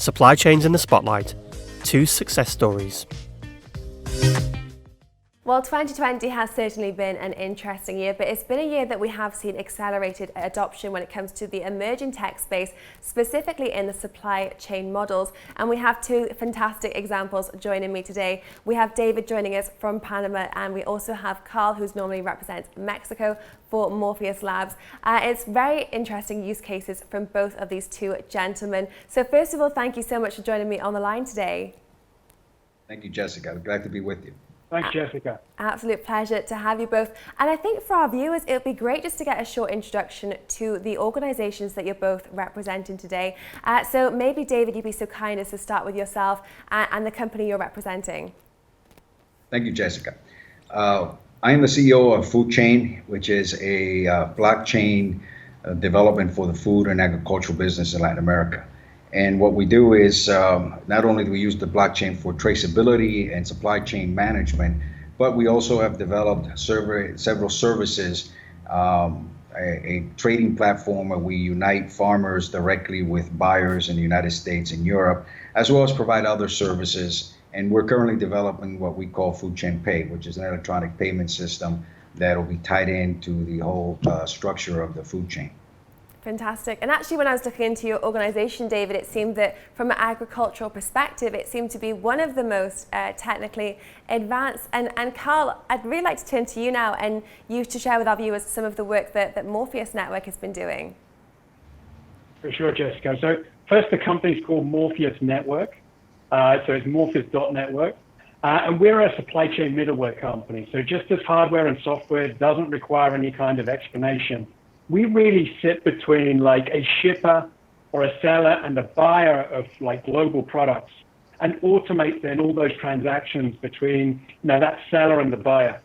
Supply Chains in the Spotlight, 2 success stories. Well, 2020 has certainly been an interesting year, but it's been a year that we have seen accelerated adoption when it comes to the emerging tech space, specifically in the supply chain models. And we have 2 fantastic examples joining me today. We have David joining us from Panama, and we also have Karl, who's normally represents Mexico for Morpheus Labs. It's very interesting use cases from both of these 2 gentlemen. So first of all, thank you so much for joining me on the line today. Thank you, Jessica. I'm glad to be with you. Thanks, Jessica. Absolute pleasure to have you both. And I think for our viewers, it would be great just to get a short introduction to the organizations that you're both representing today. So maybe, David, you'd be so kind as to start with yourself and the company you're representing. Thank you, Jessica. I am the CEO of Foodchain, which is a blockchain development for the food and agricultural business in Latin America. And what we do is not only do we use the blockchain for traceability and supply chain management, but we also have developed several services, a trading platform where we unite farmers directly with buyers in the United States and Europe, as well as provide other services. And we're currently developing what we call Foodchain Pay, which is an electronic payment system that will be tied into the whole structure of the food chain. Fantastic. And actually, when I was looking into your organization, David, it seemed that from an agricultural perspective, it seemed to be one of the most technically advanced. And Karl, I'd really like to turn to you now and you to share with our viewers some of the work that Morpheus Network has been doing. For sure, Jessica. So first, the company's called Morpheus Network. So it's Morpheus.network. And we're a supply chain middleware company. So just as hardware and software doesn't require any kind of explanation, we really sit between like a shipper or a seller and a buyer of like global products and automate then all those transactions between that seller and the buyer.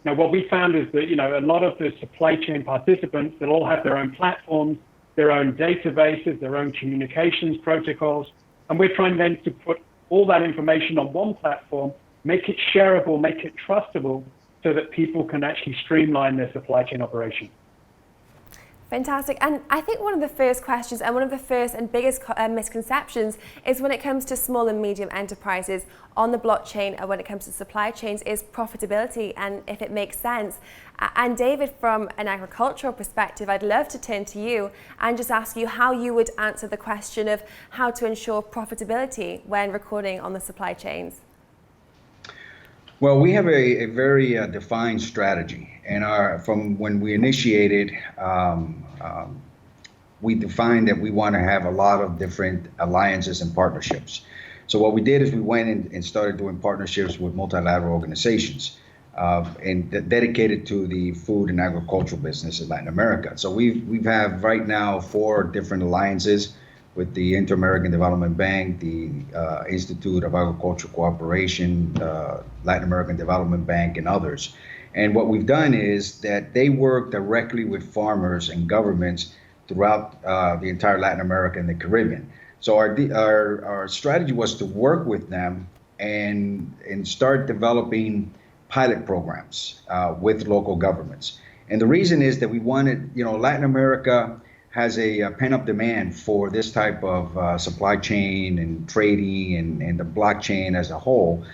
Now, what we found is that a lot of the supply chain participants, they'll all have their own platforms, their own databases, their own communications protocols, and we're trying then to put all that information on one platform, make it shareable, make it trustable, so that people can actually streamline their supply chain operation. Fantastic. And I think one of the first questions and one of the first and biggest misconceptions is when it comes to small and medium enterprises on the blockchain and when it comes to supply chains is profitability and if it makes sense. And David, from an agricultural perspective, I'd love to turn to you and just ask you how you would answer the question of how to ensure profitability when recording on the supply chains. Well, we have a very defined strategy, and from when we initiated, we defined that we want to have a lot of different alliances and partnerships. So what we did is we went in and started doing partnerships with multilateral organizations and dedicated to the food and agricultural business in Latin America. So we have right now 4 different alliances with the Inter-American Development Bank, the Institute of Agricultural Cooperation, Latin American Development Bank, and others. And what we've done is that they work directly with farmers and governments throughout the entire Latin America and the Caribbean. So our strategy was to work with them and start developing pilot programs with local governments. And the reason is that we wanted, Latin America has a pent-up demand for this type of supply chain and trading and the blockchain as a whole.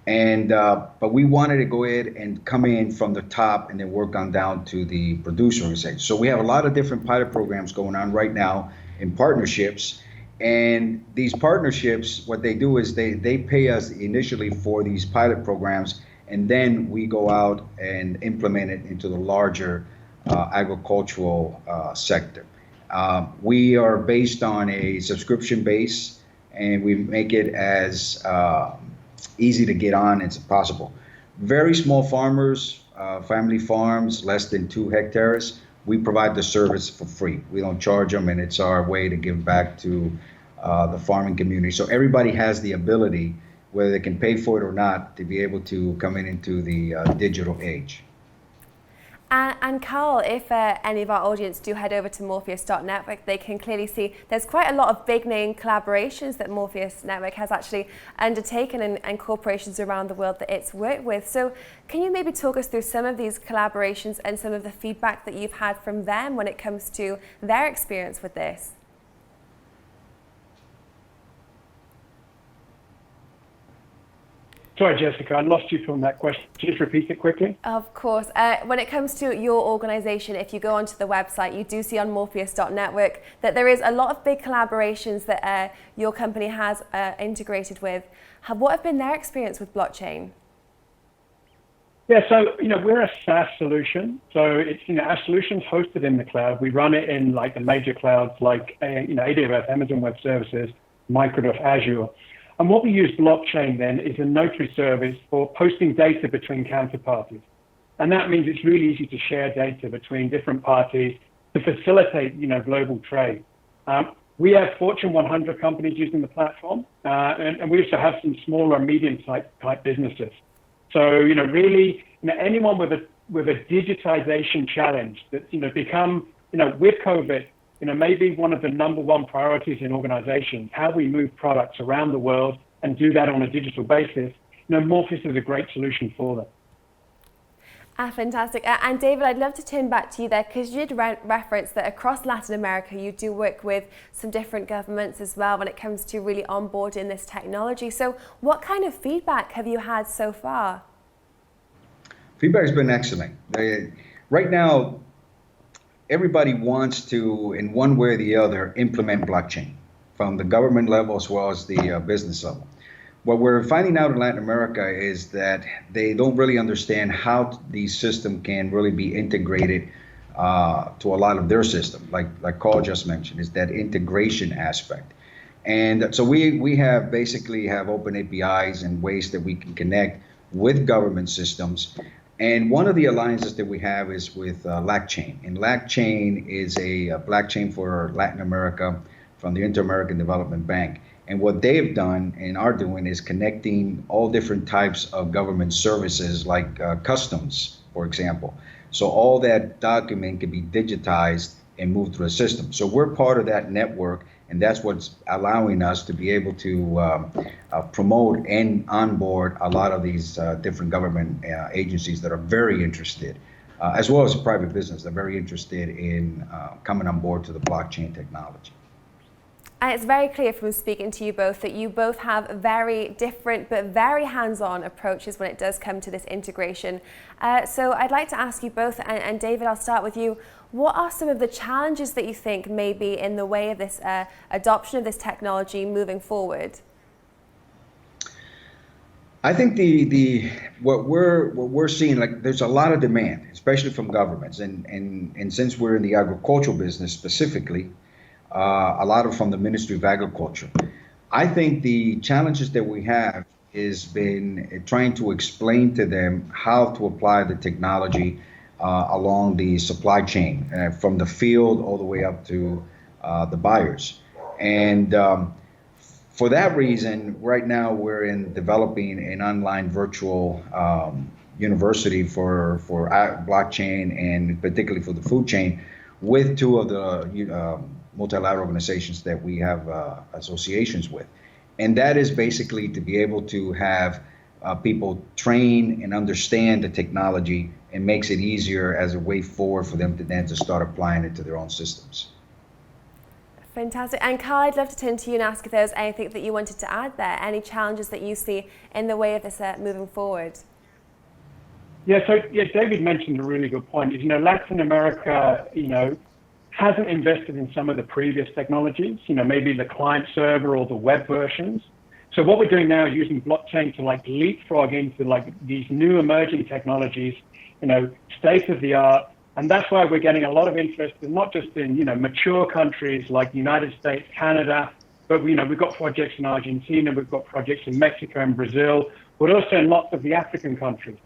And but we wanted to go ahead and come in from the top and then work on down to the producer organization. So we have a lot of different pilot programs going on right now in partnerships. And these partnerships, what they do is they pay us initially for these pilot programs, and then we go out and implement it into the larger agricultural sector. We are based on a subscription base, and we make it as easy to get on as possible. Very small farmers, family farms, less than 2 hectares, we provide the service for free. We don't charge them, and it's our way to give back to the farming community. So everybody has the ability, whether they can pay for it or not, to be able to come into the digital age. And Karl, if any of our audience do head over to Morpheus.network, they can clearly see there's quite a lot of big name collaborations that Morpheus Network has actually undertaken and corporations around the world that it's worked with. So can you maybe talk us through some of these collaborations and some of the feedback that you've had from them when it comes to their experience with this? Sorry, Jessica, I lost you from that question. Just repeat it quickly. Of course. When it comes to your organization, if you go onto the website, you do see on Morpheus.network that there is a lot of big collaborations that your company has integrated with. What have been their experience with blockchain? Yeah, so, we're a SaaS solution. So it's, our solution's hosted in the cloud. We run it in like the major clouds like, AWS, Amazon Web Services, Microsoft Azure. And what we use blockchain then is a notary service for posting data between counterparties. And that means it's really easy to share data between different parties to facilitate, global trade. We have Fortune 100 companies using the platform, and we also have some smaller and medium-type businesses. So, really, anyone with a digitization challenge that's, become, with COVID, maybe one of the number one priorities in organizations, how we move products around the world and do that on a digital basis, Morpheus is a great solution for them. Fantastic. And David, I'd love to turn back to you there, because you did reference that across Latin America, you do work with some different governments as well when it comes to really onboarding this technology. So what kind of feedback have you had so far? Feedback has been excellent. Right now, everybody wants to, in one way or the other, implement blockchain from the government level as well as the business level. What we're finding out in Latin America is that they don't really understand how the system can really be integrated to a lot of their system, like Karl just mentioned, is that integration aspect. And so we have basically have open APIs and ways that we can connect with government systems. And one of the alliances that we have is with LatAm. And LatAm is a blockchain for Latin America from the Inter-American Development Bank. And what they've done and are doing is connecting all different types of government services like customs, for example. So all that document can be digitized and moved through a system. So we're part of that network, and that's what's allowing us to be able to promote and onboard a lot of these different government agencies that are very interested, as well as private business, they're very interested in coming on board to the blockchain technology. And it's very clear from speaking to you both that you both have very different but very hands-on approaches when it does come to this integration. So I'd like to ask you both, and David, I'll start with you. What are some of the challenges that you think may be in the way of this adoption of this technology moving forward? I think what we're seeing, like, there's a lot of demand, especially from governments, and since we're in the agricultural business specifically, a lot of from the Ministry of Agriculture. I think the challenges that we have is been trying to explain to them how to apply the technology along the supply chain, from the field all the way up to the buyers. And for that reason, right now we're in developing an online virtual university for blockchain, and particularly for the food chain, with two of the multilateral organizations that we have associations with. And that is basically to be able to have people train and understand the technology, and makes it easier as a way forward for them to then to start applying it to their own systems. Fantastic. And Karl, I'd love to turn to you and ask if there was anything that you wanted to add there, any challenges that you see in the way of this moving forward. David mentioned a really good point. Latin America, hasn't invested in some of the previous technologies, maybe the client server or the web versions. So what we're doing now is using blockchain to leapfrog into these new emerging technologies, state of the art. And that's why we're getting a lot of interest in not just in, mature countries like the United States, Canada, but we've got projects in Argentina, we've got projects in Mexico and Brazil, but also in lots of the African countries.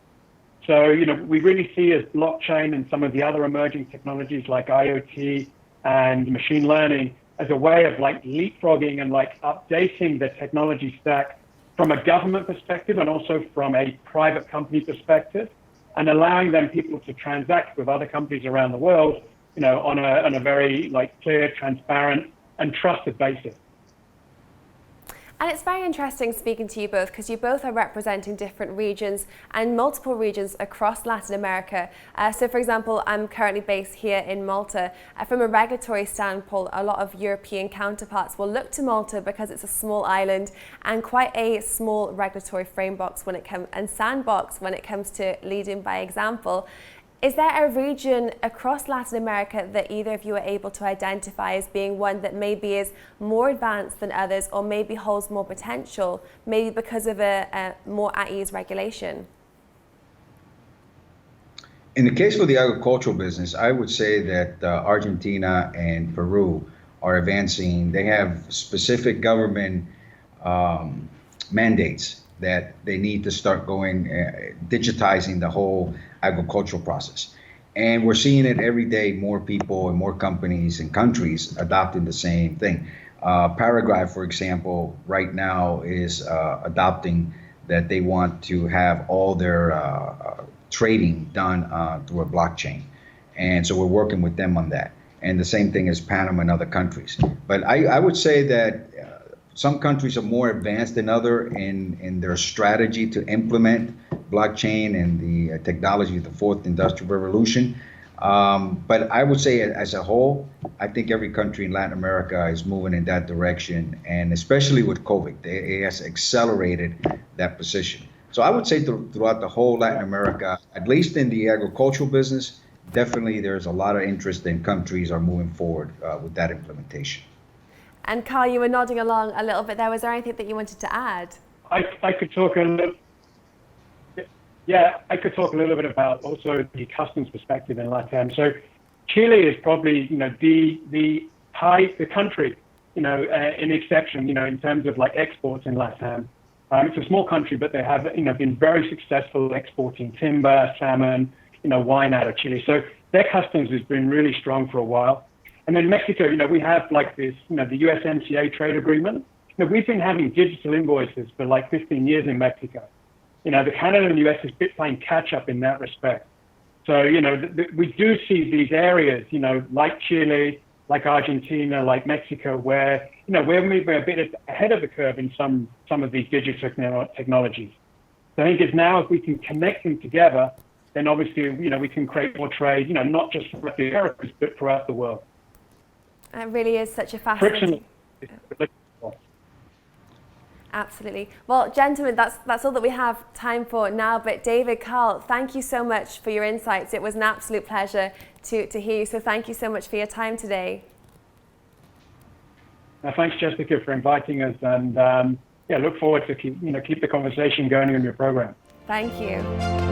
So, we really see as blockchain and some of the other emerging technologies like IoT and machine learning as a way of leapfrogging and updating the technology stack from a government perspective and also from a private company perspective, and allowing them people to transact with other companies around the world, on a very clear, transparent and trusted basis. And it's very interesting speaking to you both because you both are representing different regions and multiple regions across Latin America. So for example, I'm currently based here in Malta. From a regulatory standpoint, a lot of European counterparts will look to Malta because it's a small island and quite a small regulatory framework when it comes and sandbox when it comes to leading by example. Is there a region across Latin America that either of you are able to identify as being one that maybe is more advanced than others or maybe holds more potential, maybe because of a more at ease regulation? In the case for the agricultural business, I would say that Argentina and Peru are advancing. They have specific government mandates that they need to start going, digitizing the whole agricultural process. And we're seeing it every day, more people and more companies and countries adopting the same thing. Paraguay, for example, right now is adopting that they want to have all their trading done through a blockchain. And so we're working with them on that. And the same thing as Panama and other countries. But I would say that some countries are more advanced than others in their strategy to implement blockchain and the technology of the fourth industrial revolution. But I would say as a whole, I think every country in Latin America is moving in that direction. And especially with COVID, it has accelerated that position. So I would say throughout the whole Latin America, at least in the agricultural business, definitely there's a lot of interest and countries are moving forward with that implementation. And Karl, you were nodding along a little bit there. Was there anything that you wanted to add? I could talk a little. Yeah, I could talk a little bit about also the customs perspective in LatAm. So Chile is probably, the country, in exception, in terms of like exports in LatAm. It's a small country, but they have, been very successful exporting timber, salmon, wine out of Chile. So their customs has been really strong for a while. And then Mexico, we have like this, the USMCA trade agreement. We've been having digital invoices for like 15 years in Mexico. The Canada and the US is playing catch up in that respect. So, we do see these areas, like Chile, like Argentina, like Mexico, where, we're moving a bit ahead of the curve in some of these digital technologies. So I think it's now if we can connect them together, then obviously, we can create more trade, not just for the Americas, but throughout the world. It really is such a fascinating... Absolutely. Well, gentlemen, that's all that we have time for now. But David, Karl, thank you so much for your insights. It was an absolute pleasure to hear you. So thank you so much for your time today. Thanks, Jessica, for inviting us. And look forward to keep the conversation going on your program. Thank you.